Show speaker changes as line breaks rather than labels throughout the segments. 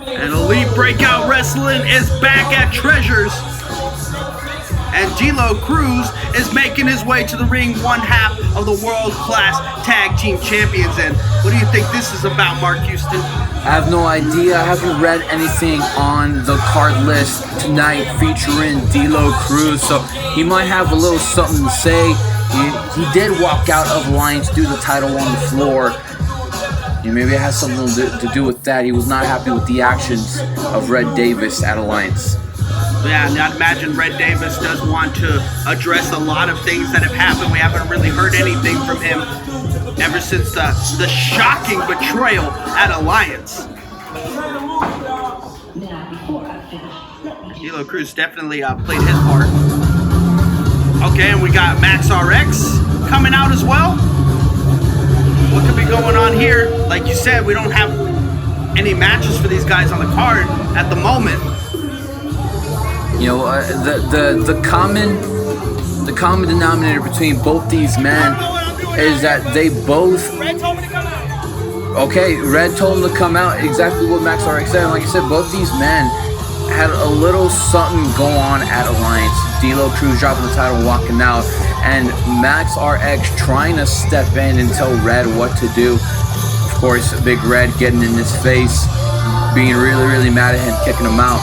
And Elite Breakout Wrestling is back at Treasures. And DLo Cruz is making his way to the ring, one half of the world-class tag team champions. And what do you think this is about, Mark Houston?
I have no idea. I haven't read anything on the card list tonight featuring DLo Cruz, so he might have a little something to say. He did walk out of Alliance, do the title on the floor. And maybe it has something to do with that. He was not happy with the actions of Red Davis at Alliance.
Yeah, and I'd imagine Red Davis does want to address a lot of things that have happened. We haven't really heard anything from him ever since the shocking betrayal at Alliance. DLo Cruz definitely played his part. Okay, and we got Max RX coming out as well. What could be going on here? Like you said, we don't have any matches for these guys on the card at the moment.
You know, the common denominator between both these men is that they both. Okay, Red told him to come out. Exactly what Max RX said. And like I said, both these men had a little something go on at Alliance. DLo Cruz dropping the title, walking out, and Max RX trying to step in and tell Red what to do. Of course, Big Red getting in his face, being really mad at him, kicking him out.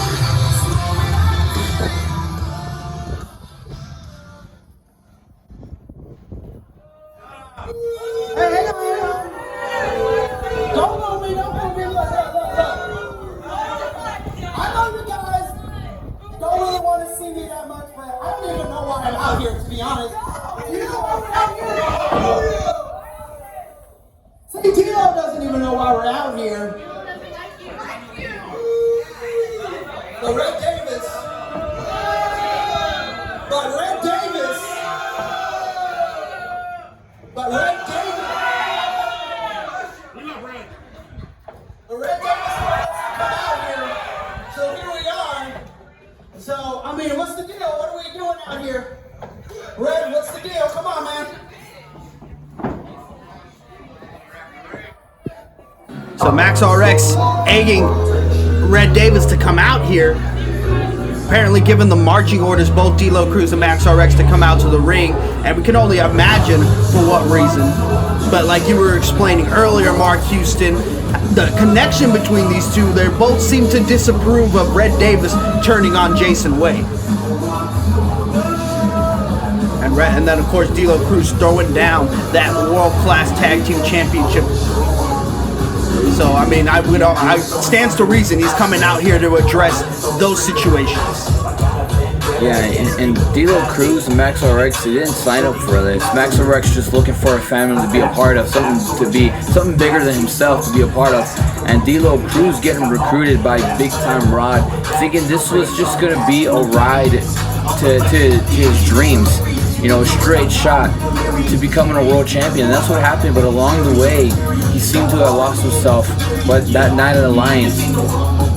DLo doesn't even know why we're out here. But Red Davis. But Red Davis. But Red Davis. But Red Davis wants to come out here. So here we are. So, I mean, what's the deal? What are we doing out here? Red, what's the deal? Come on, man.
So Max RX egging Red Davis to come out here, apparently giving the marching orders, both DLo Cruz and Max RX, to come out to the ring, and we can only imagine for what reason. But like you were explaining earlier, Mark Houston, the connection between these two, they both seem to disapprove of Red Davis turning on Jason Wade. And then of course DLo Cruz throwing down that world-class tag team championship. So, I mean, I stands to reason he's coming out here to address those situations.
Yeah, and DLo Cruz and Max RX, they didn't sign up for this. Max RX just looking for a family to be a part of, something bigger than himself to be a part of. And DLo Cruz getting recruited by Big Time Rod, thinking this was just gonna be a ride to his dreams. You know, a straight shot to becoming a world champion. And that's what happened, but along the way, he seemed to have lost himself. But that night at Alliance,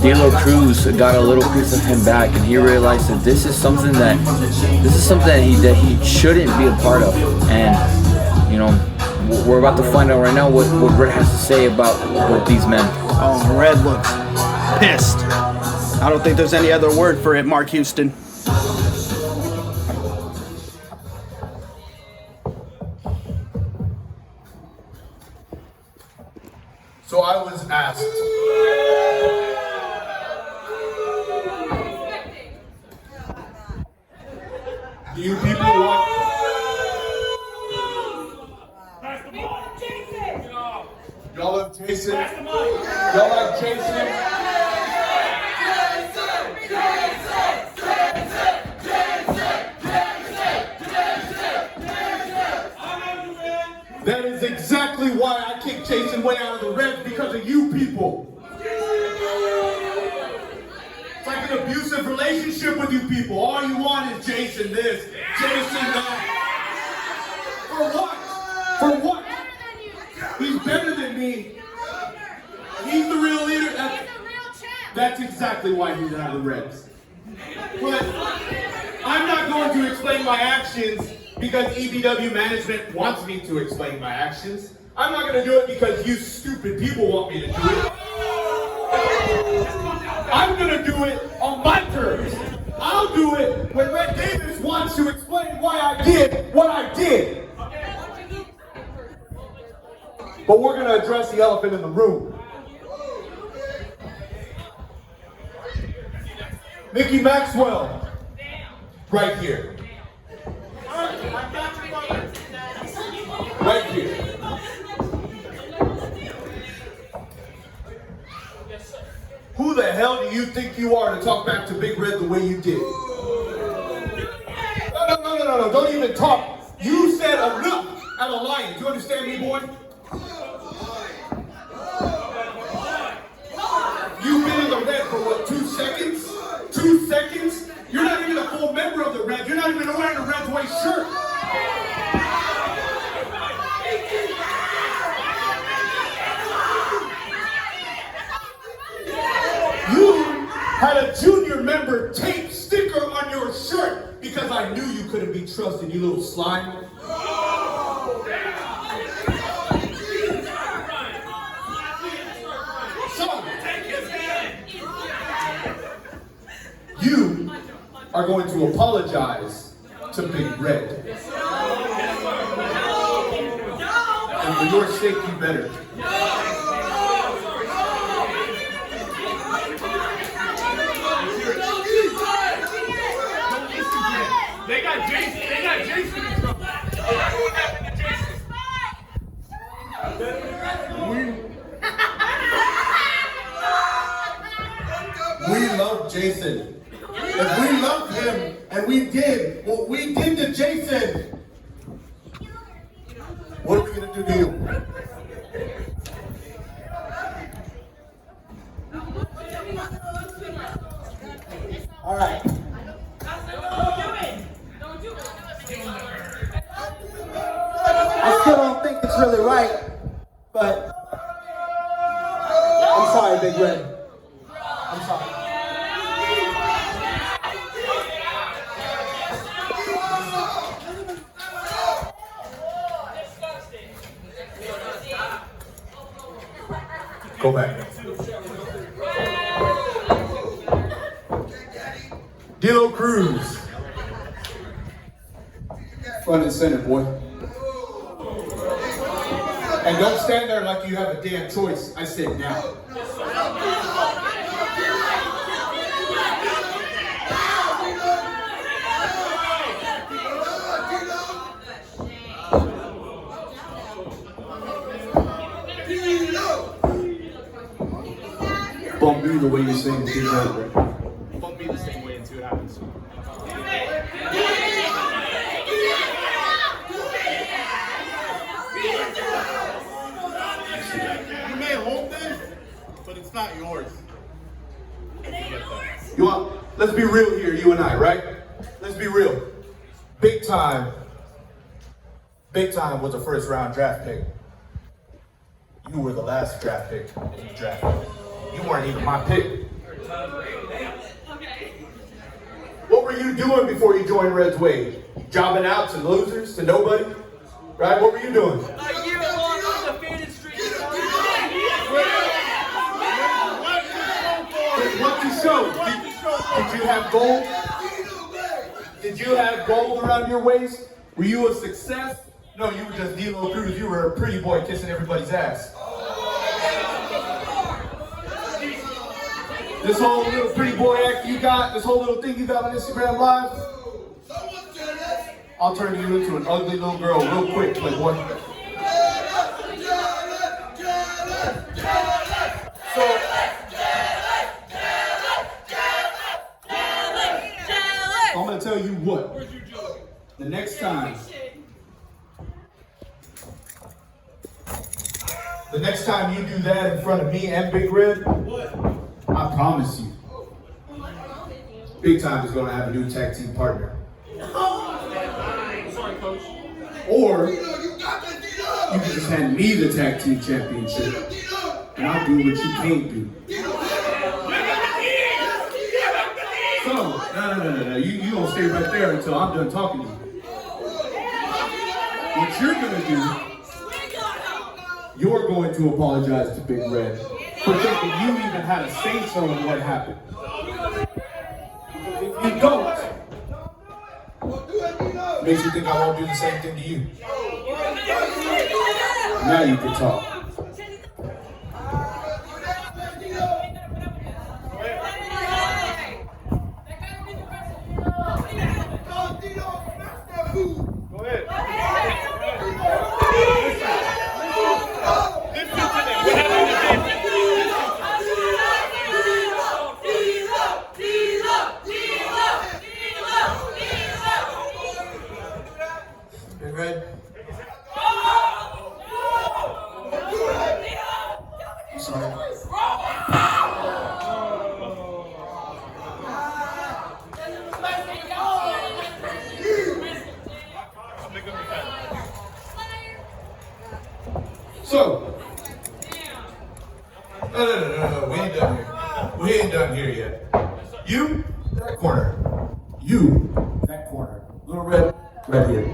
DLo Cruz got a little piece of him back, and he realized that this is something that he shouldn't be a part of. And you know, we're about to find out right now what Red has to say about both these men.
Oh, Red looks pissed. I don't think there's any other word for it, Mark Houston.
So I was asked, do you people want... Y'all love Jason? Y'all like Jason? That is exactly why I kicked Jason way out of the Reds, because of you people. It's like an abusive relationship with you people. All you want is Jason this, Jason that. For what? For what? He's better than me. He's the real leader. That's exactly why he's out of the Reds. But I'm not going to explain my actions because EBW management wants me to explain my actions. I'm not going to do it because you stupid people want me to do it. when Red Davis wants to explain why I did what I did. But we're going to address the elephant in the room. Mickey Maxwell, right here. Right here. Who the hell do you think you are to talk back to Big Red the way you did? No, don't even talk. You said enough at a lion. Do you understand me, boy? You've been in the red for what, 2 seconds? 2 seconds? You're not even a full member of the red. You're not even wearing a red white shirt. You had a junior member tape sticker on your shirt because I knew you couldn't be trusted, you little slime. You are going to apologize to Big Red. And for your sake, you better.
They got Jason in trouble.
We love Jason. If we loved him and we did what we did to Jason, what are we going to do to you?
All right. I still don't think it's really right, but I'm sorry, Big Red. I'm sorry.
Go back. DLo Cruz. Front and center, boy. And don't stand there like you have a damn choice. I said now. Bump me the way you're saying things right?
Bump me the same way and see what happens.
You may hold this, but it's not yours. You want? Let's be real here, you and I, right? Let's be real. Big time was a first round draft pick. You were the last draft pick in the draft. You weren't even my pick. What were you doing before you joined Red's Way? Jobbing out to losers, to nobody? Right? What were you doing?
A year long undefeated streak.
What to show? Did you have gold? Did you have gold around your waist? Were you a success? No, you were just DLo Cruz. You were a pretty boy kissing everybody's ass. This whole little pretty boy act you got, this whole little thing you got on Instagram Live, I'll turn you into an ugly little girl real quick, playboy. So, I'm gonna tell you what. The next time you do that in front of me and Big Red, I promise you, Big Time is gonna have a new tag team partner.
Sorry, coach.
Or you can just hand me the tag team championship, and I'll do what you can't do. So, no. You gonna stay right there until I'm done talking to you. What you're gonna do, you're going to apologize to Big Red for thinking you even had a say-so in what happened. If you don't, makes you think I won't do the same thing to you? Now you can talk. Red. I'm sorry. So, no, we ain't done here. We ain't done here yet. You, that corner. You, that corner. Little red, right here.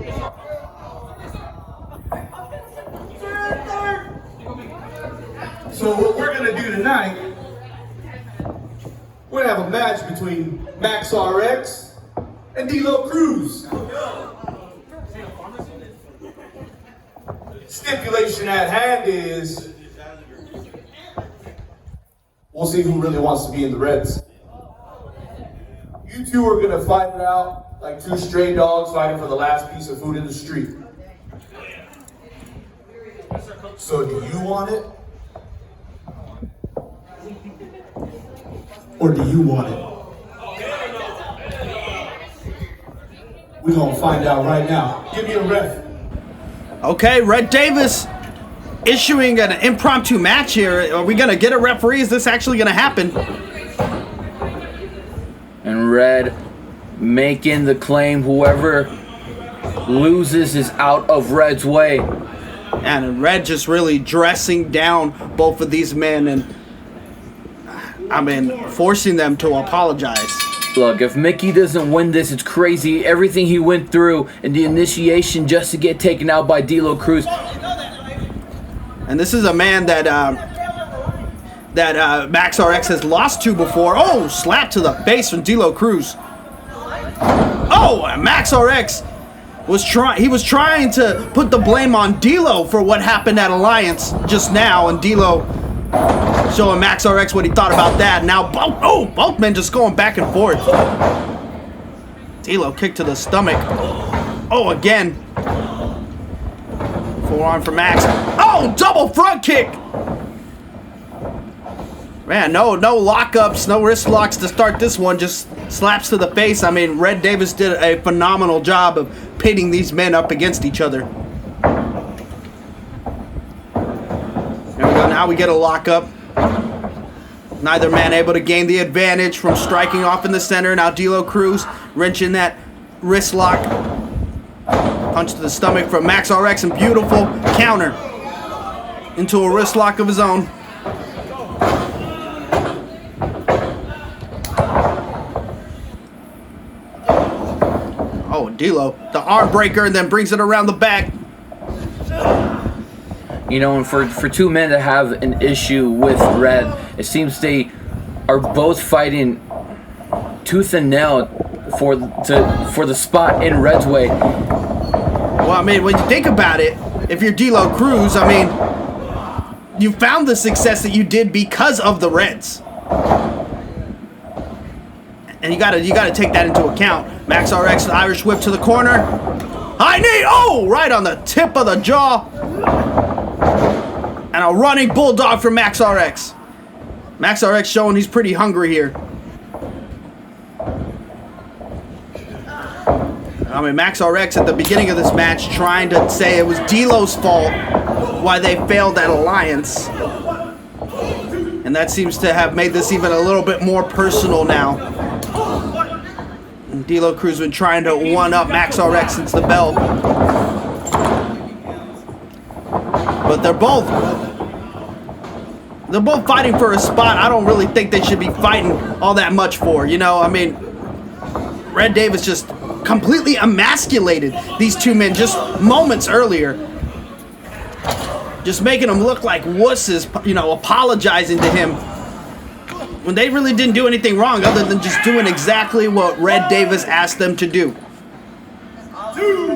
So what we're gonna do tonight, we're gonna have a match between Max RX and DLo Cruz. Stipulation at hand is, we'll see who really wants to be in the Reds. You two are gonna fight it out like two stray dogs fighting for the last piece of food in the street. So do you want it? Or do you want it? We're gonna find out right now. Give me a ref.
Okay, Red Davis issuing an impromptu match here. Are we gonna get a referee? Is this actually gonna happen?
And Red making the claim whoever loses is out of Red's way.
And Red just really dressing down both of these men and, I mean, forcing them to apologize.
Look, if Mickey doesn't win this, it's crazy. Everything he went through and the initiation just to get taken out by DLo Cruz.
And this is a man that Max RX has lost to before. Oh, slap to the face from DLo Cruz. Oh, Max RX was trying to put the blame on DLo for what happened at Alliance just now, and DLo showing Max RX what he thought about that. Now both men just going back and forth. DLo kick to the stomach. Oh, again. Forearm for Max. Oh, double front kick. Man, no lockups, no wrist locks to start this one. Just slaps to the face. I mean, Red Davis did a phenomenal job of pitting these men up against each other. There we go. Now we get a lockup. Neither man able to gain the advantage from striking off in the center. Now DLo Cruz wrenching that wrist lock. Punch to the stomach from Max RX and beautiful counter into a wrist lock of his own. Oh, DLo, the arm breaker, and then brings it around the back.
You know, and for two men to have an issue with Red, it seems they are both fighting tooth and nail for the spot in Red's way.
Well, I mean, when you think about it, if you're DLo Cruz, I mean, you found the success that you did because of the Reds. And you gotta take that into account. Max RX, the Irish whip to the corner. High knee, oh, right on the tip of the jaw. And a running bulldog from Max RX. Max RX showing he's pretty hungry here. I mean, Max RX at the beginning of this match trying to say it was DLo's fault why they failed at Alliance. And that seems to have made this even a little bit more personal now. And DLo Cruz been trying to one-up Max RX since the bell. But they're both fighting for a spot I don't really think they should be fighting all that much for. You know, I mean, Red Davis just completely emasculated these two men just moments earlier. Just making them look like wusses, you know, apologizing to him when they really didn't do anything wrong other than just doing exactly what Red Davis asked them to do.
2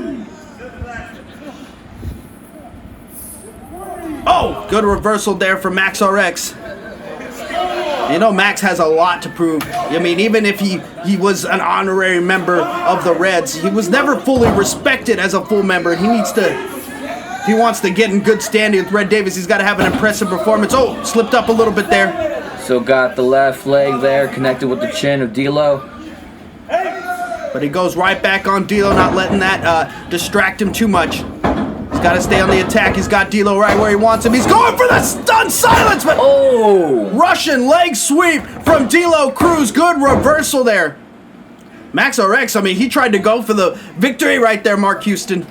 Oh, good reversal there from Max RX. You know, Max has a lot to prove. I mean, even if he was an honorary member of the Reds, he was never fully respected as a full member. He needs to, if he wants to get in good standing with Red Davis, he's got to have an impressive performance. Oh, slipped up a little bit there.
So got the left leg there connected with the chin of DLo.
But he goes right back on DLo, not letting that distract him too much. He's got to stay on the attack. He's got DLo right where he wants him. He's going for the stun silence, but Russian leg sweep from DLo Cruz. Good reversal there. Max RX, I mean, he tried to go for the victory right there, Mark Houston.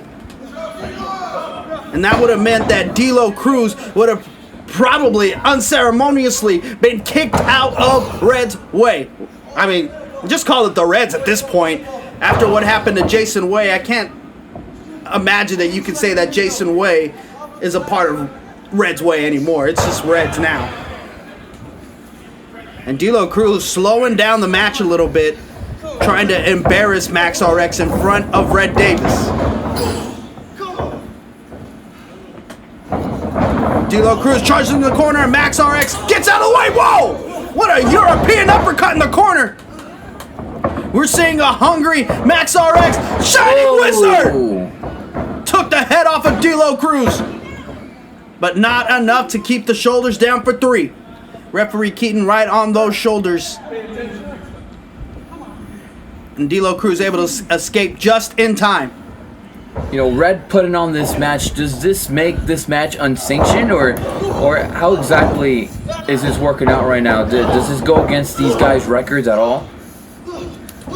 And that would have meant that DLo Cruz would have probably unceremoniously been kicked out of Red's way. I mean, just call it the Reds at this point. After what happened to Jason Way, I can't imagine that you could say that Jason Way is a part of Reds way anymore. It's just Reds now. And DLo Cruz slowing down the match a little bit, trying to embarrass Max RX in front of Red Davis. DLo Cruz charges in the corner, and Max RX gets out of the way. Whoa! What a European uppercut in the corner. We're seeing a hungry Max RX. Shining Wizard! Took the head off of DLo Cruz. But not enough to keep the shoulders down for 3. Referee Keaton right on those shoulders. And DLo Cruz able to escape just in time.
You know, Red putting on this match, does this make this match unsanctioned, or how exactly is this working out right now? Does this go against these guys' records at all?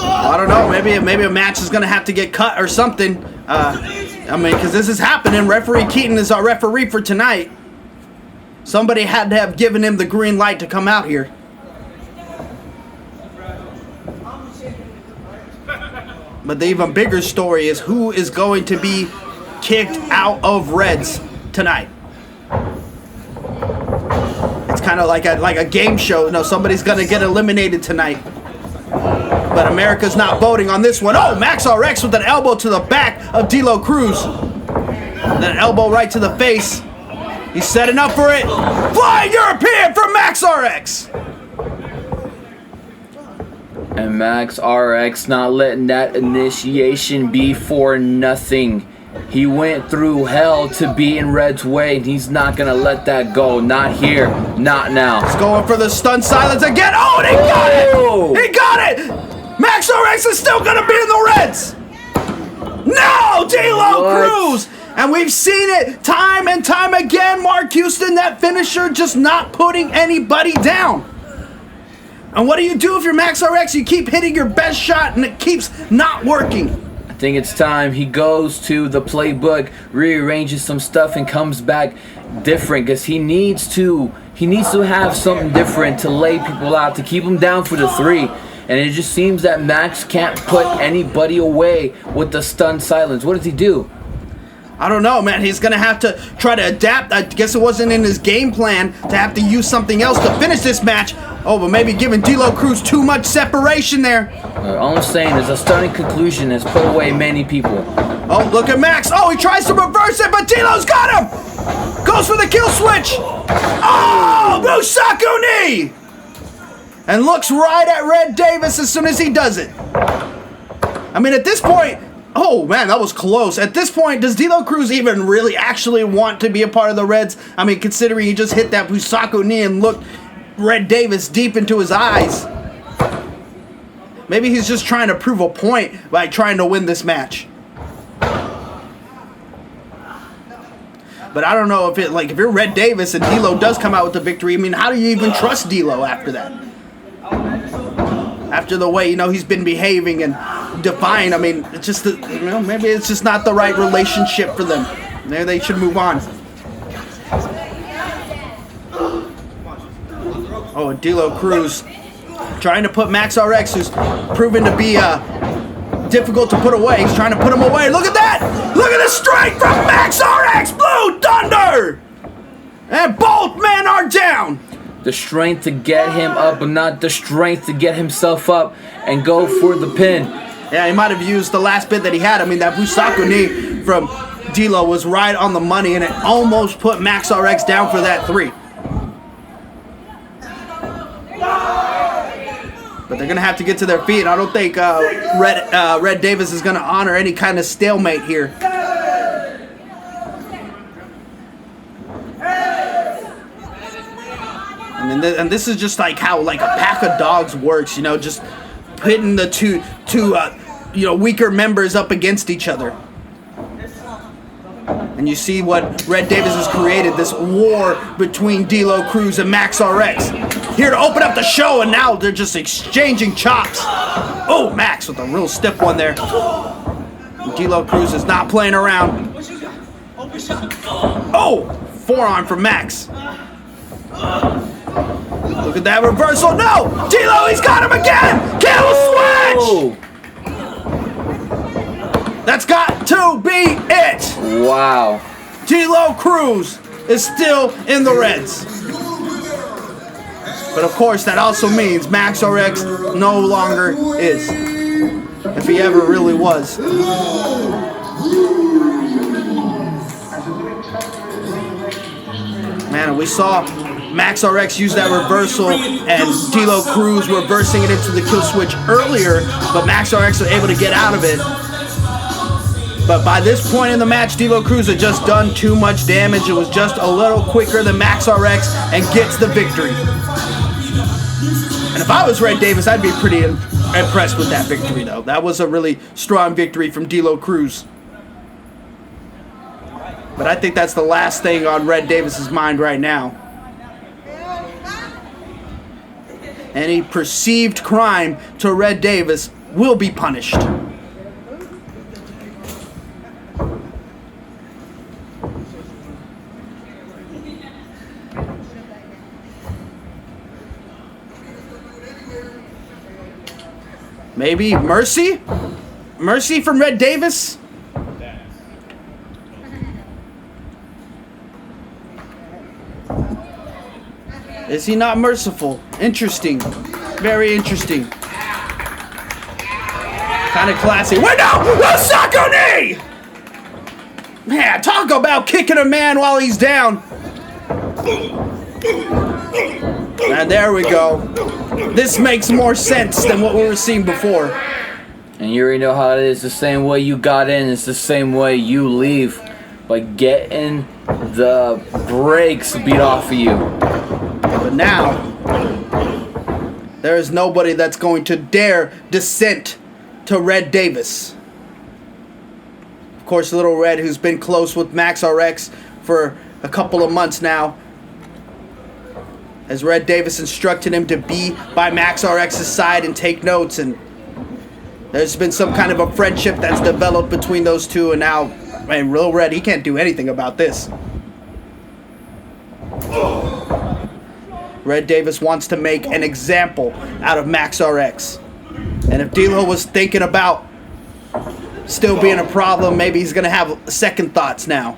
I don't know. Maybe a match is going to have to get cut or something. I mean, because this is happening. Referee Keaton is our referee for tonight. Somebody had to have given him the green light to come out here. But the even bigger story is who is going to be kicked out of Reds tonight. It's kind of like a game show. You know, somebody's going to get eliminated tonight. But America's not voting on this one. Oh, Max RX with an elbow to the back of DLo Cruz. Then an elbow right to the face. He's setting up for it. Flying European from Max RX.
And Max RX not letting that initiation be for nothing. He went through hell to be in Red's way, and he's not going to let that go. Not here. Not now.
He's going for the stun silence again. Oh, and he got it! He got it! Max RX is still going to be in the Reds! No! DLo Cruz! And we've seen it time and time again, Mark Houston, that finisher just not putting anybody down. And what do you do if you're Max RX? You keep hitting your best shot and it keeps not working.
I think it's time he goes to the playbook, rearranges some stuff, and comes back different, because he needs to have something different to lay people out, to keep them down for the 3. And it just seems that Max can't put anybody away with the stun silence. What does he do?
I don't know, man. He's going to have to try to adapt. I guess it wasn't in his game plan to have to use something else to finish this match. Oh, but maybe giving DLo Cruz too much separation there.
All I'm saying is a stunning conclusion has put away many people.
Oh, look at Max. Oh, he tries to reverse it, but DLo's got him. Goes for the kill switch. Oh, Musaku knee. And looks right at Red Davis as soon as he does it. I mean, at this point... Oh, man, that was close. At this point, does DLo Cruz even really actually want to be a part of the Reds? I mean, considering he just hit that Busako knee and looked Red Davis deep into his eyes. Maybe he's just trying to prove a point by trying to win this match. But I don't know if if you're Red Davis and DLo does come out with the victory, I mean, how do you even trust DLo after that? After the way, he's been behaving and defying, I mean, it's just, maybe it's just not the right relationship for them. Maybe they should move on. Oh, and DLo Cruz trying to put Max RX, who's proven to be difficult to put away. He's trying to put him away. Look at that! Look at the strike from Max RX! Blue Thunder! And both men are down!
The strength to get him up, but not the strength to get himself up and go for the pin.
Yeah, he might have used the last bit that he had. I mean, that Busako knee from DLo was right on the money, and it almost put Max RX down for that 3. But they're going to have to get to their feet. I don't think Red Davis is going to honor any kind of stalemate here. I mean, and this is just like how like a pack of dogs works, you know, just pitting the two weaker members up against each other. And you see what Red Davis has created, this war between DLo Cruz and Max RX. Here to open up the show, and now they're just exchanging chops. Oh, Max with a real stiff one there. DLo Cruz is not playing around. Oh, forearm from Max. Look at that reversal. No! DLo, he's got him again! Kill switch! That's got to be it!
Wow.
DLo Cruz is still in the Reds. But of course, that also means Max RX no longer is. If he ever really was. Man, we saw Max RX use that reversal and DLo Cruz reversing it into the kill switch earlier, but Max RX was able to get out of it. But by this point in the match, DLo Cruz had just done too much damage. It was just a little quicker than Max RX and gets the victory. And if I was Red Davis, I'd be pretty impressed with that victory, though. That was a really strong victory from DLo Cruz. But I think that's the last thing on Red Davis's mind right now. Any perceived crime to Red Davis will be punished. Maybe mercy? Mercy from Red Davis? Is he not merciful? Interesting. Very interesting. Kind of classy. Wait, no! No, Sacco knee! Man, talk about kicking a man while he's down. And there we go. This makes more sense than what we were seeing before.
And you already know how it is. The same way you got in, it's the same way you leave. By getting the brakes beat off of you.
But now, there is nobody that's going to dare dissent to Red Davis. Of course, Little Red, who's been close with Max RX for a couple of months now, as Red Davis instructed him to be by Max RX's side and take notes, and there's been some kind of a friendship that's developed between those two, and now, man, Little Red, he can't do anything about this. Red Davis wants to make an example out of Max RX. And if DLo was thinking about still being a problem, maybe he's going to have second thoughts now.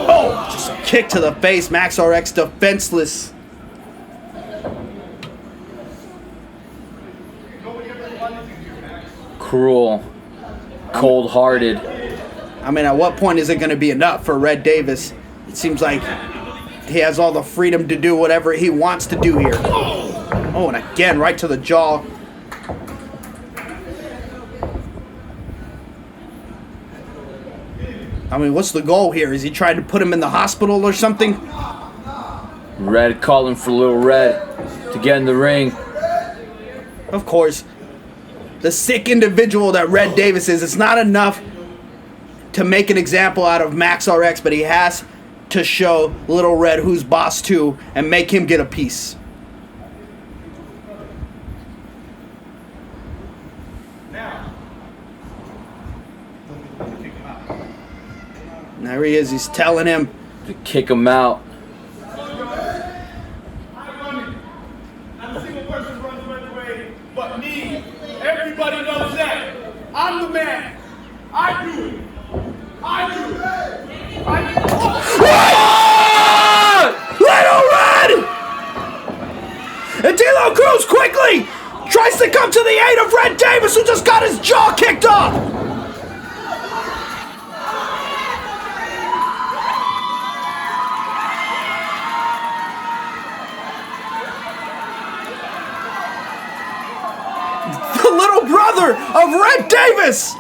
Oh, just a kick to the face. Max RX defenseless.
Cruel. Cold-hearted.
I mean, at what point is it going to be enough for Red Davis? It seems like he has all the freedom to do whatever he wants to do here. Oh, and again, right to the jaw. I mean, what's the goal here? Is he trying to put him in the hospital or something?
Red calling for Little Red to get in the ring.
Of course. The sick individual that Red Davis is, it's not enough to make an example out of Max RX, but he has to show Little Red who's boss too and make him get a piece. And there he is. He's telling him
To kick him out.
Not a single person runs the way but me. Everybody knows that. I'm the man. I do it. I do it. I do it.
Little Red doesn't come to the aid of Red Davis, who just got his jaw kicked off. The little brother of Red Davis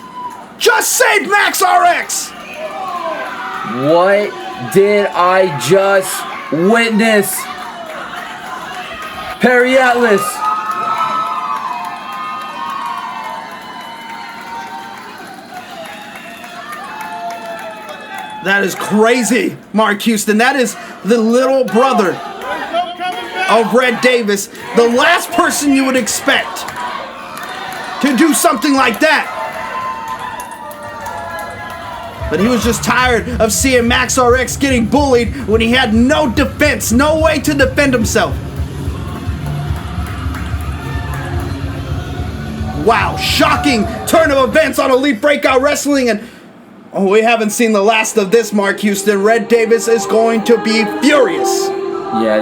just saved Max RX.
What did I just witness? Perry Atlas.
That is crazy, Mark Houston. That is the little brother of Red Davis. The last person you would expect to do something like that. But he was just tired of seeing Max RX getting bullied when he had no defense, no way to defend himself. Wow, shocking turn of events on Elite Breakout Wrestling, and we haven't seen the last of this, Mark Houston. Red Davis is going to be furious.
Yeah,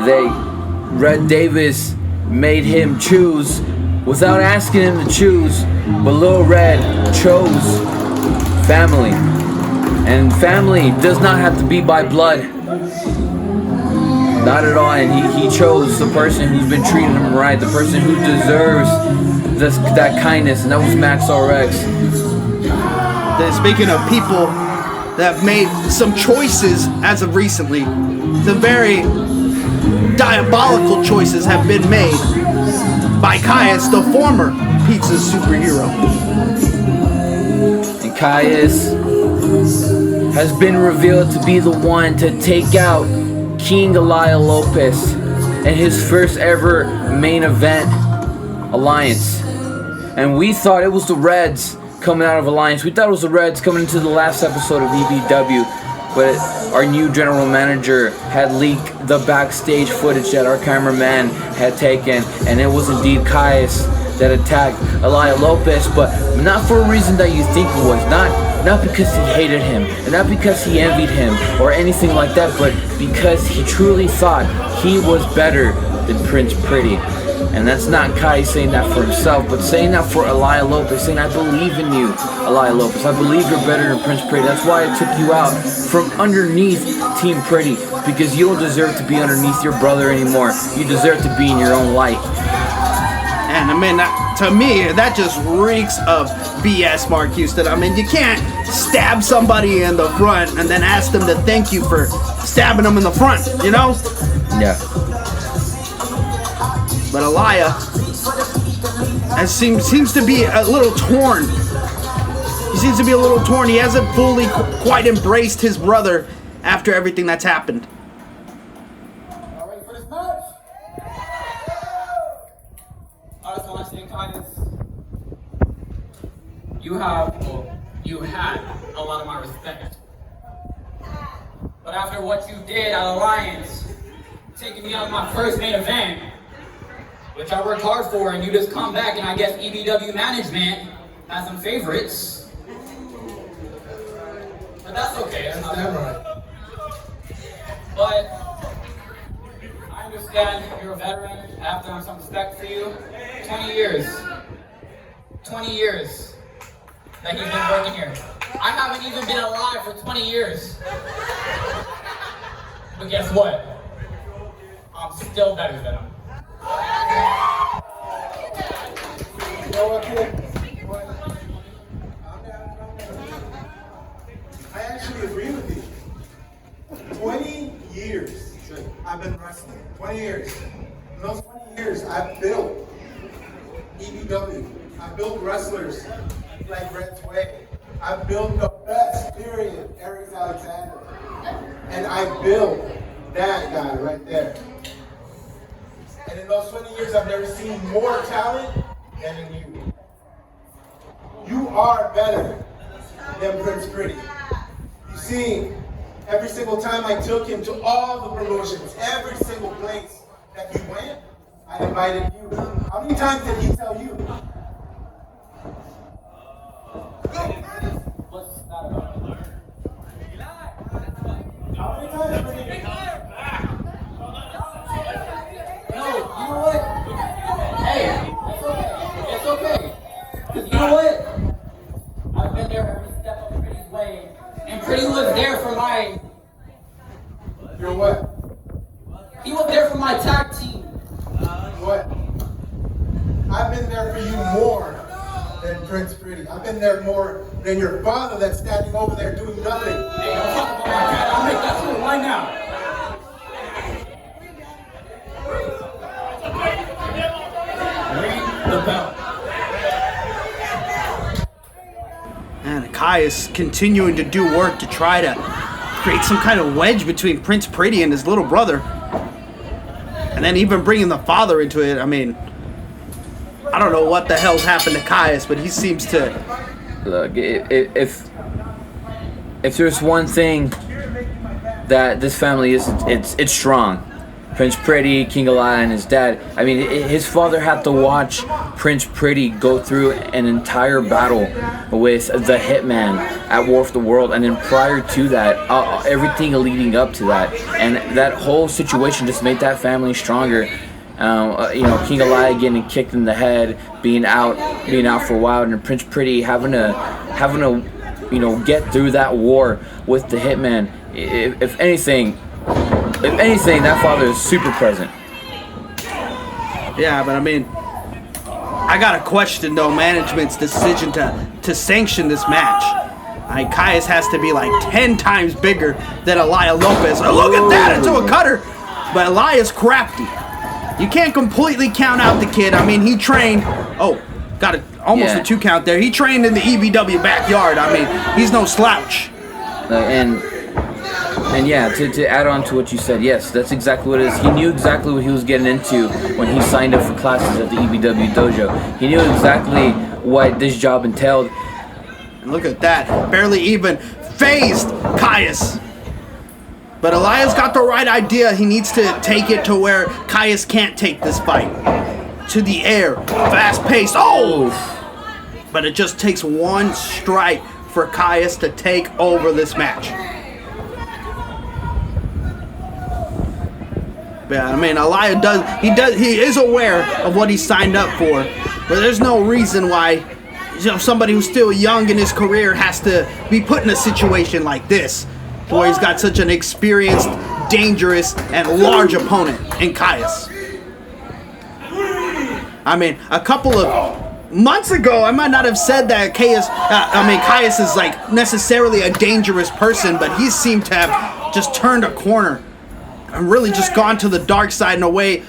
Red Davis made him choose without asking him to choose, but Lil Red chose family. And family does not have to be by blood. Not at all. And he chose the person who's been treating him right, the person who deserves that kindness, and that was Max RX.
Then speaking of people that have made some choices as of recently, some very diabolical choices have been made by Caius, the former pizza superhero.
And Caius has been revealed to be the one to take out King Eliyah Lopez in his first ever main event alliance. And we thought it was the Reds coming out of Alliance. We thought it was the Reds coming into the last episode of EBW, but our new general manager had leaked the backstage footage that our cameraman had taken, and it was indeed Caius that attacked Eliyah Lopez, but not for a reason that you think it was. Not because he hated him, and not because he envied him or anything like that, but because he truly thought he was better than Prince Pretty. And that's not Kai saying that for himself, but saying that for Eliyah Lopez, saying, I believe in you, Eliyah Lopez. I believe you're better than Prince Pretty. That's why I took you out from underneath Team Pretty, because you don't deserve to be underneath your brother anymore. You deserve to be in your own light.
And I mean, to me, that just reeks of BS, Mark Houston. I mean, you can't stab somebody in the front and then ask them to thank you for stabbing them in the front, you know?
Yeah.
But Eliyah seems to be a little torn. He seems to be a little torn. He hasn't fully quite embraced his brother after everything that's happened.
All ready for this match? I just want to say, Caius, you had a lot of my respect. But after what you did at Alliance, taking me out of my first main event, which I worked hard for, and you just come back and I guess EBW management has some favorites. But that's okay, that's not that right. But I understand you're a veteran. I have to have some respect for you. 20 years that you've been working here. I haven't even been alive for 20 years. But guess what? I'm still better than him.
You know what, kid? I actually agree with you. 20 years I've been wrestling. 20 years. In those 20 years, I've built EBW. I've built wrestlers like Red's Way. I've built the best, period, Aries Alexander. And I built that guy right there. And in those 20 years, I've never seen more talent than in you. You are better than Prince Pretty. You see, every single time I took him to all the promotions, every single place that he went, I invited you. How many times did he tell you?
What's that about?
How many times did he?
No, you know what? Hey, it's okay.
way. And Pretty was there for my...
You're what?
He was there for my tag team.
What? I've been there for you more than Prince Pretty. I've been there more than your father that's standing over there doing nothing.
Hey, don't talk about my dad. I'll make that move right now. Ring the bell.
And Kai is continuing to do work to try to create some kind of wedge between Prince Pretty and his little brother. And then even bringing the father into it. I mean, I don't know what the hell's happened to Caius, but he seems to...
Look, if there's one thing that this family is, it's strong. Prince Pretty, King Eliyah, and his dad. I mean, his father had to watch Prince Pretty go through an entire battle with the Hitman at War of the World, and then prior to that, everything leading up to that, and that whole situation just made that family stronger. You know, King Eliyah getting kicked in the head, being out for a while, and Prince Pretty having to, you know, get through that war with the Hitman. If anything, that father is super present.
Yeah, but I mean, I gotta question though management's decision to sanction this match. I mean, Caius has to be like 10 times bigger than Eliyah Lopez. Oh, look at that, into a cutter. But Eliah's crafty. You can't completely count out the kid. I mean, he trained. Oh, got almost a 2 count there. He trained in the EBW backyard. I mean, he's no slouch.
And yeah, to add on to what you said, yes, that's exactly what it is. He knew exactly what he was getting into when he signed up for classes at the EBW dojo. He knew exactly what this job entailed.
And look at that, barely even phased Caius. But Eliah's got the right idea. He needs to take it to where Caius can't take this fight. To the air, fast paced. Oh! But it just takes one strike for Caius to take over this match. Yeah, I mean, Eliyah he is aware of what he signed up for, but there's no reason why, you know, somebody who's still young in his career has to be put in a situation like this, where he's got such an experienced, dangerous, and large opponent in Caius. I mean, a couple of months ago, I might not have said that Caius is like necessarily a dangerous person, but he seemed to have just turned a corner. I'm really just gone to the dark side in a way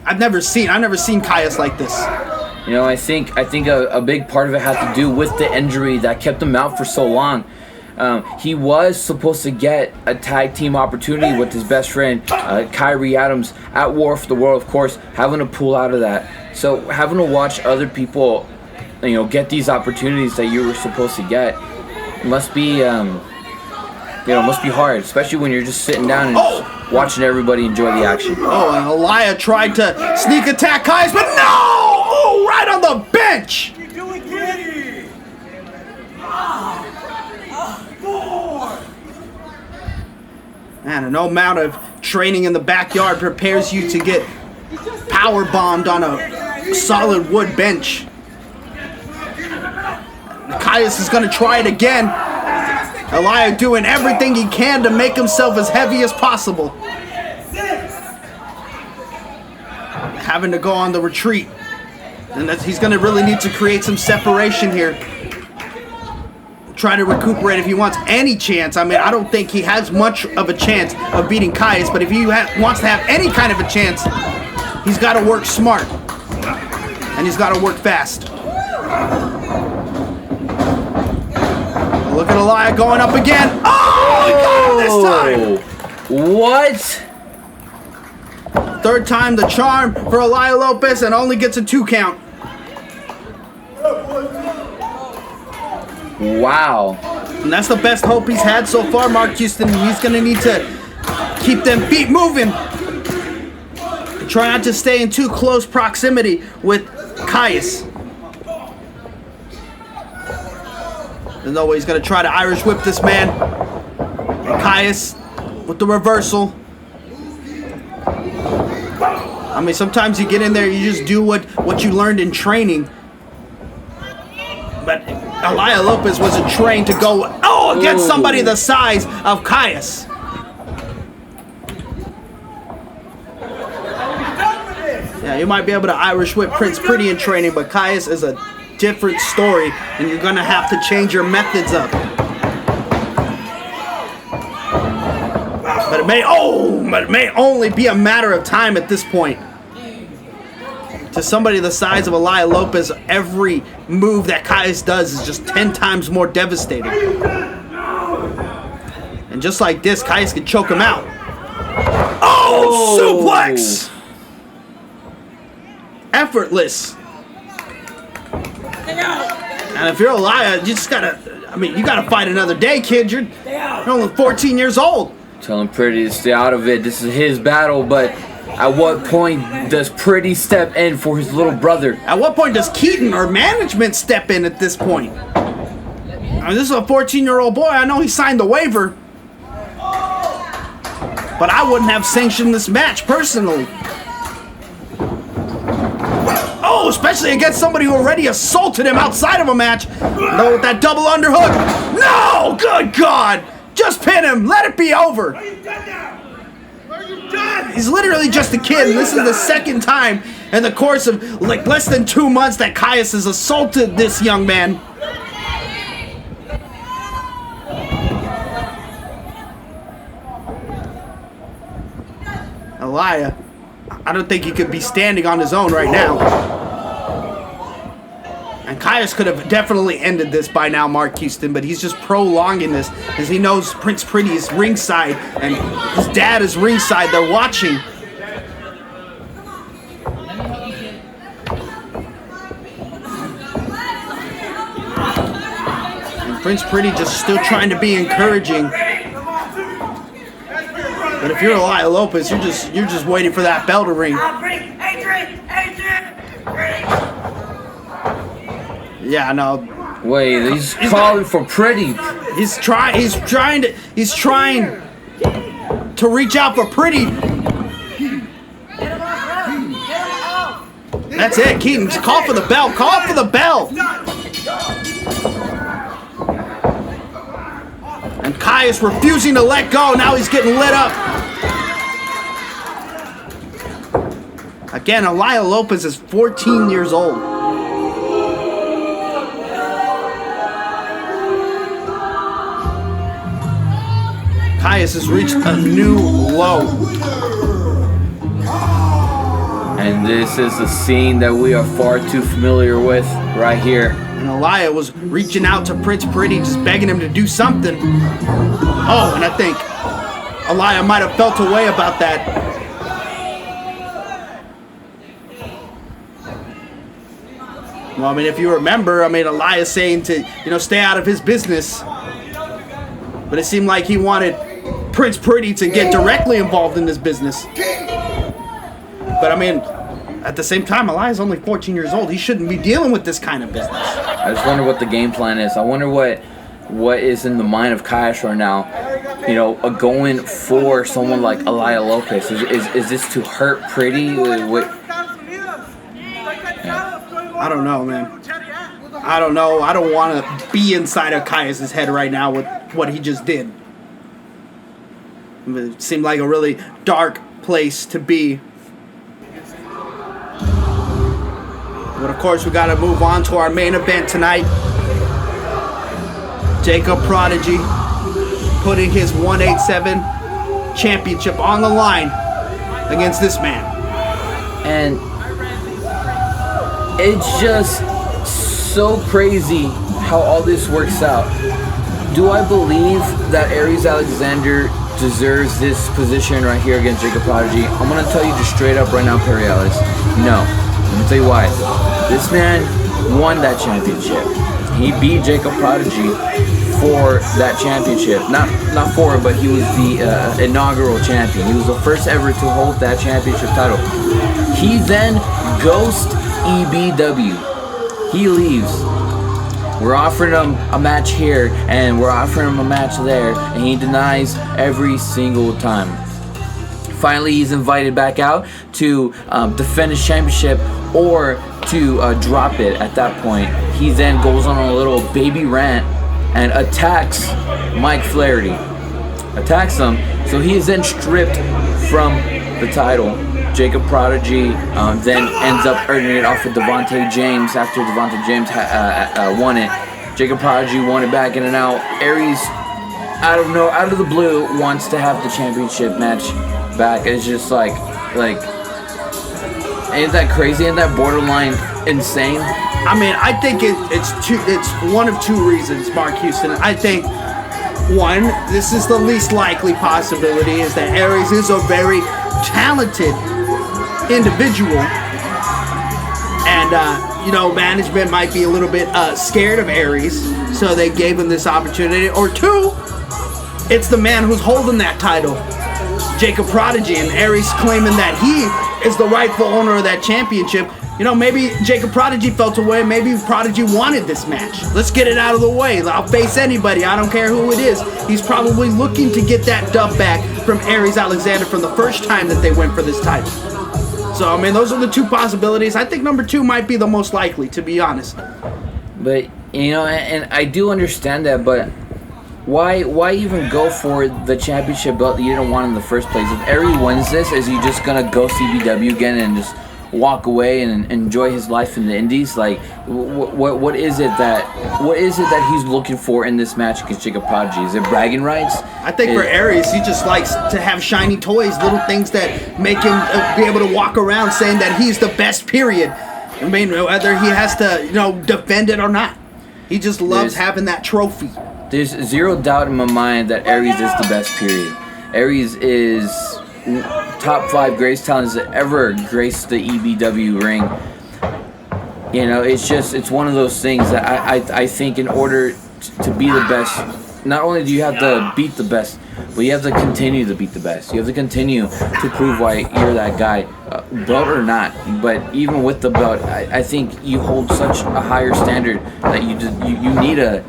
I've never seen. I've never seen Caius like this.
You know, I think a big part of it had to do with the injury that kept him out for so long. He was supposed to get a tag team opportunity with his best friend, Kyrie Adams, at War for the World, of course, having to pull out of that. So having to watch other people, you know, get these opportunities that you were supposed to get must be, must be hard, especially when you're just sitting down and just watching everybody enjoy the action.
Oh, and Eliyah tried to sneak attack Caius, but no! Oh, right on the bench! Man, no amount of training in the backyard prepares you to get power bombed on a solid wood bench. Caius is going to try it again. Eliyah doing everything he can to make himself as heavy as possible. Having to go on the retreat. And he's going to really need to create some separation here. Try to recuperate if he wants any chance. I mean, I don't think he has much of a chance of beating Caius, but if he wants to have any kind of a chance, he's got to work smart. And he's got to work fast. Look at Eliyah going up again. Oh, he got him this time.
What?
Third time the charm for Eliyah Lopez, and only gets a 2 count.
Wow.
And that's the best hope he's had so far, Mark Houston. He's going to need to keep them feet moving. Try not to stay in too close proximity with Caius. There's no way he's going to try to Irish whip this man. And Caius with the reversal. I mean, sometimes you get in there, you just do what you learned in training. But Eliyah Lopez wasn't trained to go against somebody the size of Caius. Yeah, you might be able to Irish whip Prince Pretty in training, but Caius is a different story, and you're gonna have to change your methods up. But it may only be a matter of time at this point. To somebody the size of Eliyah Lopez, every move that Caius does is just 10 times more devastating. And just like this, Caius can choke him out. Suplex! Effortless. And if you're Eliyah, you just gotta, you gotta fight another day, kid. You're only 14 years old.
Tell him Pretty to stay out of it. This is his battle, but at what point does Pretty step in for his little brother?
At what point does Keaton or management step in at this point? This is a 14-year-old boy. I know he signed the waiver, but I wouldn't have sanctioned this match personally. Especially against somebody who already assaulted him outside of a match. No, with that double underhook. No! Good God! Just pin him. Let it be over. He's literally just a kid, and this is the second time in the course of like less than 2 months that Caius has assaulted this young man. Eliyah, I don't think he could be standing on his own right now. And Caius could have definitely ended this by now, Mark Houston, but he's just prolonging this because he knows Prince Pretty is ringside and his dad is ringside. They're watching. And Prince Pretty just still trying to be encouraging. But if you're Eliyah Lopez, you're just waiting for that bell to ring. Yeah, no.
Wait, he's calling for Pretty.
He's trying to reach out for Pretty. That's it, Keaton. Just call for the bell. Call for the bell. And Caius refusing to let go. Now he's getting lit up. Again, Eliyah Lopez is 14 years old. Caius has reached a new low.
And this is a scene that we are far too familiar with right here.
And Eliyah was reaching out to Prince Pretty, just begging him to do something. Oh, and I think Eliyah might have felt a way about that. Well, if you remember, Eliyah saying to, stay out of his business. But it seemed like he wanted Prince Pretty to get directly involved in this business. But at the same time, Eliyah's only 14 years old. He shouldn't be dealing with this kind of business.
I just wonder what the game plan is. I wonder what is in the mind of Caius right now. Going for someone like Eliyah Lopez. Is this to hurt Pretty?
I don't know, man. I don't know. I don't want to be inside of Caius' head right now with what he just did. It seemed like a really dark place to be. But of course, we got to move on to our main event tonight. Jacob Prodigy putting his 187 championship on the line against this man.
And it's just so crazy how all this works out. Do I believe that Aries Alexander deserves this position right here against Jacob Prodigy? I'm going to tell you just straight up right now, Perry Ellis. No. Let me tell you why. This man won that championship. He beat Jacob Prodigy for that championship. Not for it, but he was the inaugural champion. He was the first ever to hold that championship title. He then ghosts EBW. He leaves. We're offering him a match here, and we're offering him a match there, and he denies every single time. Finally, he's invited back out to defend his championship or to drop it at that point. He then goes on a little baby rant and attacks Mike Flaherty. Attacks him. So he is then stripped from the title. Jacob Prodigy then ends up earning it off of Devontae James after Devontae James won it. Jacob Prodigy won it back in and out. Aries, out of the blue, wants to have the championship match back. It's just like, ain't that crazy? Ain't that borderline insane?
I mean, I think it's one of two reasons, Mark Houston. I think, one, this is the least likely possibility, is that Aries is a very talented individual. And, management might be a little bit scared of Aries, so they gave him this opportunity. Or two, it's the man who's holding that title, Jacob Prodigy, and Aries claiming that he is the rightful owner of that championship. Maybe Jacob Prodigy felt away. Maybe Prodigy wanted this match. Let's get it out of the way. I'll face anybody. I don't care who it is. He's probably looking to get that dub back from Aries Alexander from the first time that they went for this title. So, I mean, those are the two possibilities. I think number two might be the most likely, to be honest.
But, and I do understand that, but why even go for the championship belt that you didn't want in the first place? If Aries wins this, is he just going to go CBW again and just walk away and enjoy his life in the indies? Like, what is it that he's looking for in this match against Jacob Prodigy? Is it bragging rights?
I think for Aries, he just likes to have shiny toys, little things that make him be able to walk around saying that he's the best, period. I mean, whether he has to, defend it or not. He just loves having that trophy.
There's zero doubt in my mind that Aries is the best, period. Aries is top 5 greatest talents that ever graced the EBW ring. It's one of those things that I think in order to be the best, not only do you have to beat the best, but you have to continue to beat the best. You have to continue to prove why you're that guy, belt or not. But even with the belt, I think you hold such a higher standard that you need to,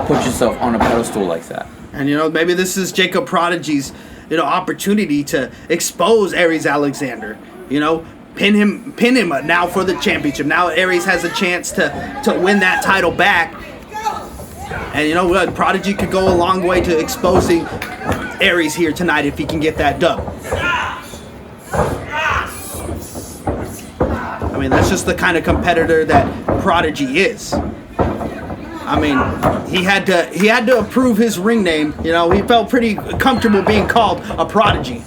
put yourself on a pedestal like that.
And maybe this is Jacob Prodigy's opportunity to expose Aries Alexander. Pin him now for the championship. Now Aries has a chance to win that title back. And Prodigy could go a long way to exposing Aries here tonight if he can get that dub. I mean, that's just the kind of competitor that Prodigy is. I mean, he had to approve his ring name. He felt pretty comfortable being called a Prodigy.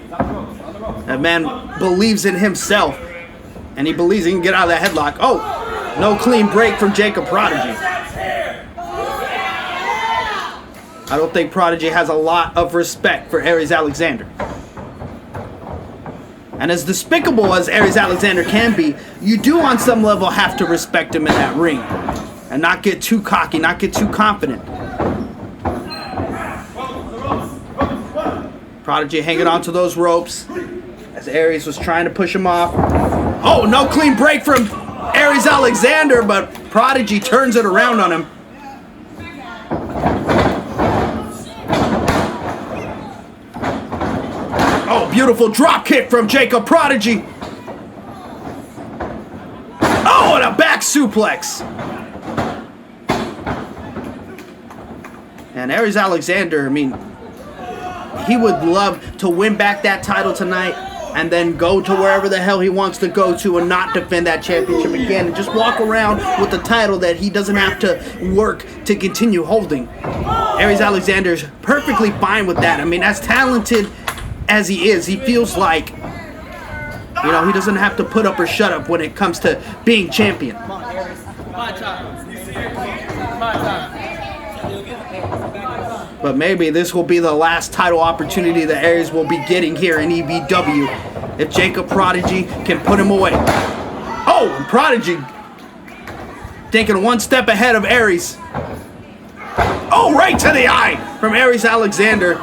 That man believes in himself, and he believes he can get out of that headlock. Oh, no clean break from Jacob Prodigy. I don't think Prodigy has a lot of respect for Aries Alexander. And as despicable as Aries Alexander can be, you do on some level have to respect him in that ring. And not get too cocky, not get too confident. Prodigy hanging onto those ropes as Aries was trying to push him off. Oh, no clean break from Aries Alexander, but Prodigy turns it around on him. Oh, beautiful drop kick from Jacob Prodigy. Oh, and a back suplex. And Aries Alexander, I mean, he would love to win back that title tonight and then go to wherever the hell he wants to go to and not defend that championship again and just walk around with the title that he doesn't have to work to continue holding. Aries Alexander's perfectly fine with that. I mean, as talented as he is, he feels like, he doesn't have to put up or shut up when it comes to being champion.
My time.
But maybe this will be the last title opportunity that Aries will be getting here in EBW if Jacob Prodigy can put him away. Oh, and Prodigy thinking one step ahead of Aries. Oh, right to the eye from Aries Alexander.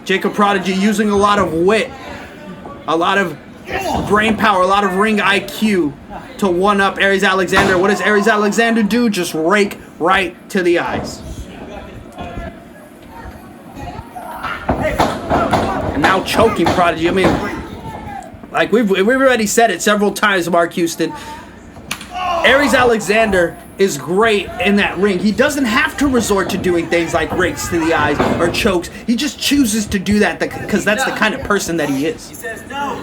Jacob Prodigy using a lot of wit, a lot of brain power, a lot of ring IQ to one-up Aries Alexander. What does Aries Alexander do? Just rake right to the eyes. And now choking Prodigy. I mean, Like we've already said it several times, Mark Houston. Aries Alexander is great in that ring. He doesn't have to resort to doing things like rakes to the eyes or chokes. He just chooses to do that because that's the kind of person that he is.
He says no.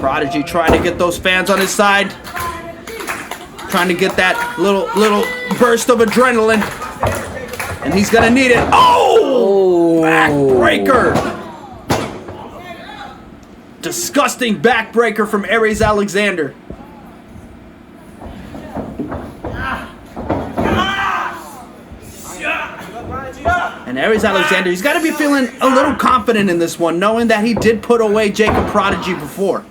Prodigy trying to get those fans on his side. Trying to get that little burst of adrenaline. And he's gonna need it. Oh! Backbreaker! Disgusting backbreaker from Aries Alexander. And Aries Alexander, he's got to be feeling a little confident in this one, knowing that he did put away Jacob Prodigy before.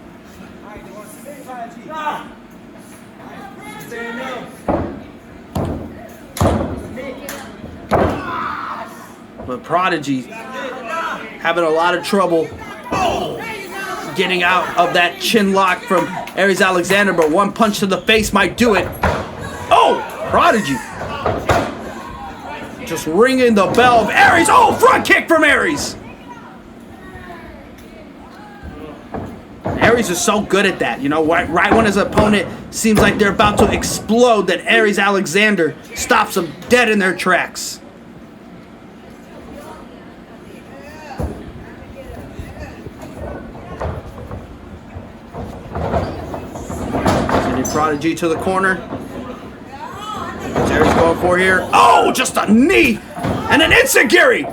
But Prodigy having a lot of trouble getting out of that chin lock from Aries Alexander, but one punch to the face might do it. Oh, Prodigy. Just ringing the bell of Aries. Oh, front kick from Aries. Aries is so good at that. You know, right when his opponent seems like they're about to explode, that Aries Alexander stops them dead in their tracks. Prodigy to the corner. What's Aries going for here? Oh, just a knee and an enziguri.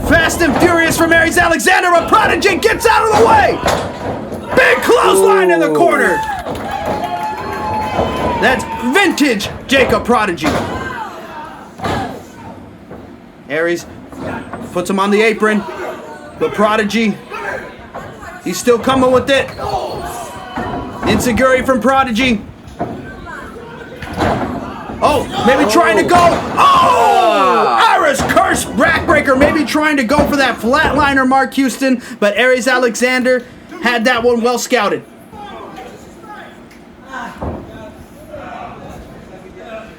Fast and furious from Aries Alexander, but Prodigy gets out of the way. Big clothesline in the corner. That's vintage Jacob Prodigy. Aries puts him on the apron, but Prodigy, he's still coming with it. Enziguri from Prodigy. Oh, maybe trying to go. Oh! Iris curse backbreaker. Maybe trying to go for that flatliner, Mark Houston. But Aries Alexander had that one well scouted.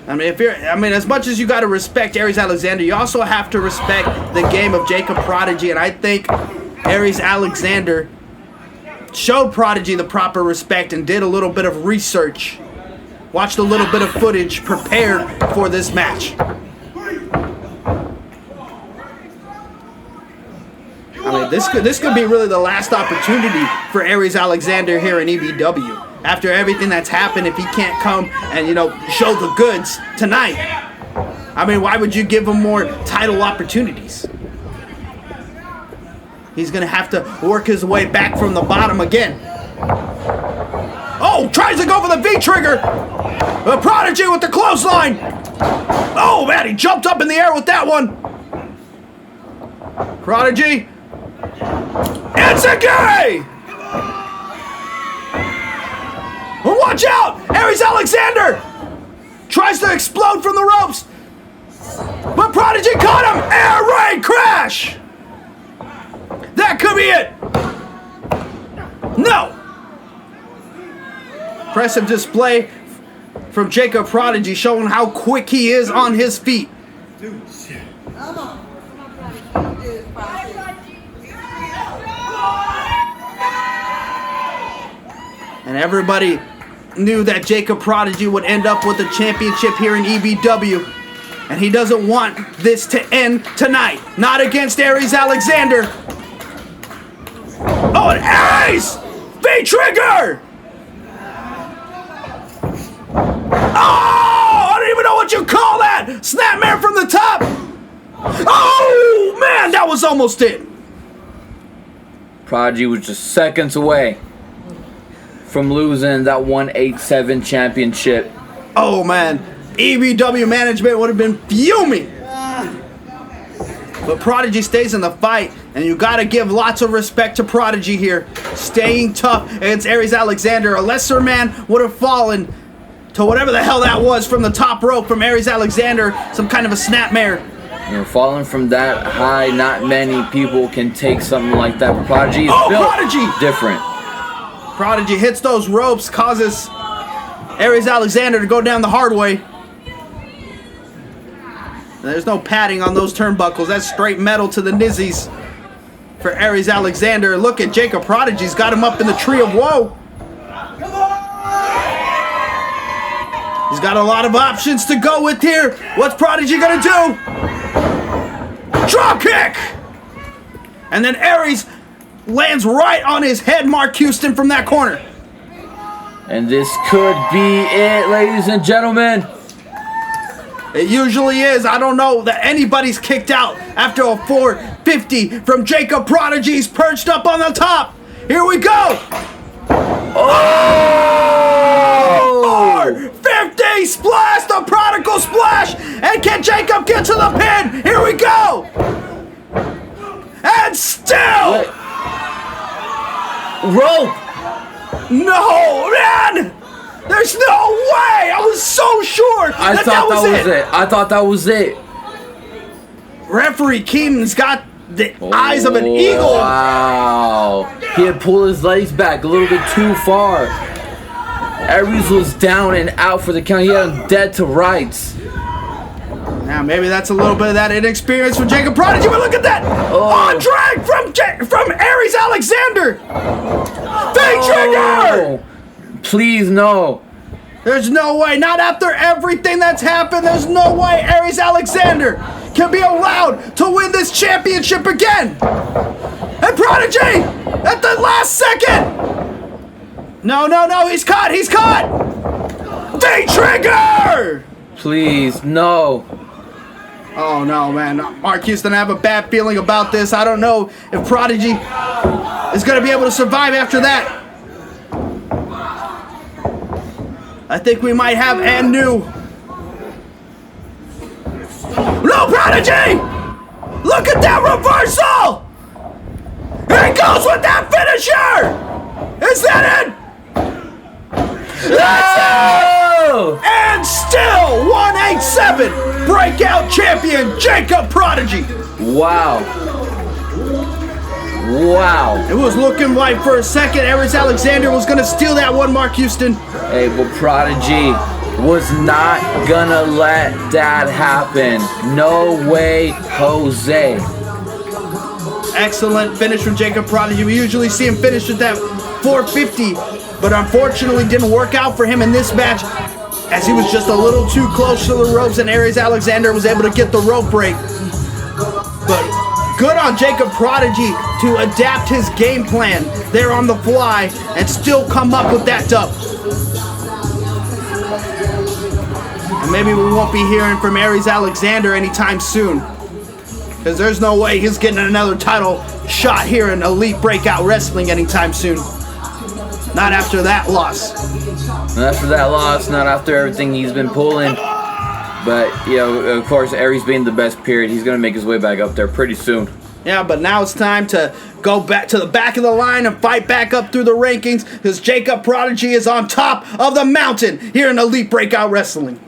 I mean, as much as you got to respect Aries Alexander, you also have to respect the game of Jacob Prodigy. And I think Aries Alexander showed Prodigy the proper respect and did a little bit of research, watched a little bit of footage, prepared for this match. I mean, this could be really the last opportunity for Aries Alexander here in EBW. After everything that's happened, if he can't come and, you know, show the goods tonight, I mean, why would you give him more title opportunities? He's going to have to work his way back from the bottom again. Oh, tries to go for the V-trigger. The Prodigy with the clothesline. Oh, man, he jumped up in the air with that one. Prodigy. Enziguri! Watch out! Aries Alexander tries to explode from the ropes. But Prodigy caught him. Air raid crash. That could be it. No. Impressive display from Jacob Prodigy, showing how quick he is on his feet.
Dude, shit.
And everybody knew that Jacob Prodigy would end up with the championship here in EBW. And he doesn't want this to end tonight. Not against Aries Alexander. Oh, and Aries! V-trigger! Oh, I don't even know what you call that! Snapmare from the top! Oh, man, that was almost it.
Prodigy was just seconds away from losing that 187 championship.
Oh, man. EBW management would have been fuming. But Prodigy stays in the fight, and you got to give lots of respect to Prodigy here. Staying tough against Aries Alexander. A lesser man would have fallen to whatever the hell that was from the top rope from Aries Alexander. Some kind of a snapmare.
You know, falling from that high, not many people can take something like that. But Prodigy is built
Prodigy!
different.
Prodigy hits those ropes, causes Aries Alexander to go down the hard way. There's no padding on those turnbuckles. That's straight metal to the nizzies for Aries Alexander. Look at Jacob Prodigy's got him up in the tree of woe. He's got a lot of options to go with here. What's Prodigy gonna do? Drop kick! And then Aries lands right on his head, Mark Houston, from that corner.
And this could be it, ladies and gentlemen.
It usually is. I don't know that anybody's kicked out after a 450 from Jacob Prodigy. He's perched up on the top. Here we go. Oh! 450 splash, the prodigal splash. And can Jacob get to the pin? Here we go. And still.
Rope.
No, man. There's no way! I was so sure
I thought that was it. I thought that was it.
Referee Keenan's got the eyes of an eagle.
Wow. He had pulled his legs back a little bit too far. Aries was down and out for the count. He had him dead to rights.
Now maybe that's a little bit of that inexperience from Jacob Prodigy, but look at that!
Oh.
Drag from Aries Alexander! Big trigger!
Please, no.
There's no way, not after everything that's happened, there's no way Aries Alexander can be allowed to win this championship again! And Prodigy, at the last second! No, he's caught! Big trigger!
Please, no.
Oh no, man. Mark Houston, I have a bad feeling about this. I don't know if Prodigy is going to be able to survive after that. I think we might have and new. No, Prodigy! Look at that reversal! Here he goes with that finisher! Is that it? That's it! And still 187 breakout champion Jacob Prodigy.
Wow.
It was looking like for a second Aries Alexander was going to steal that one, Mark Houston.
Hey, but Prodigy was not gonna let that happen. No way, Jose.
Excellent finish from Jacob Prodigy. We usually see him finish with that 450, but unfortunately didn't work out for him in this match as he was just a little too close to the ropes and Aries Alexander was able to get the rope break. But good on Jacob Prodigy to adapt his game plan there on the fly and still come up with that dub. And maybe we won't be hearing from Aries Alexander anytime soon, because there's no way he's getting another title shot here in Elite Breakout Wrestling anytime soon. Not after that loss.
Not after that loss, not after everything he's been pulling. But, you know, of course, Aries being the best period, he's going to make his way back up there pretty soon.
Yeah, but now it's time to go back to the back of the line and fight back up through the rankings, because Jacob Prodigy is on top of the mountain here in Elite Breakout Wrestling.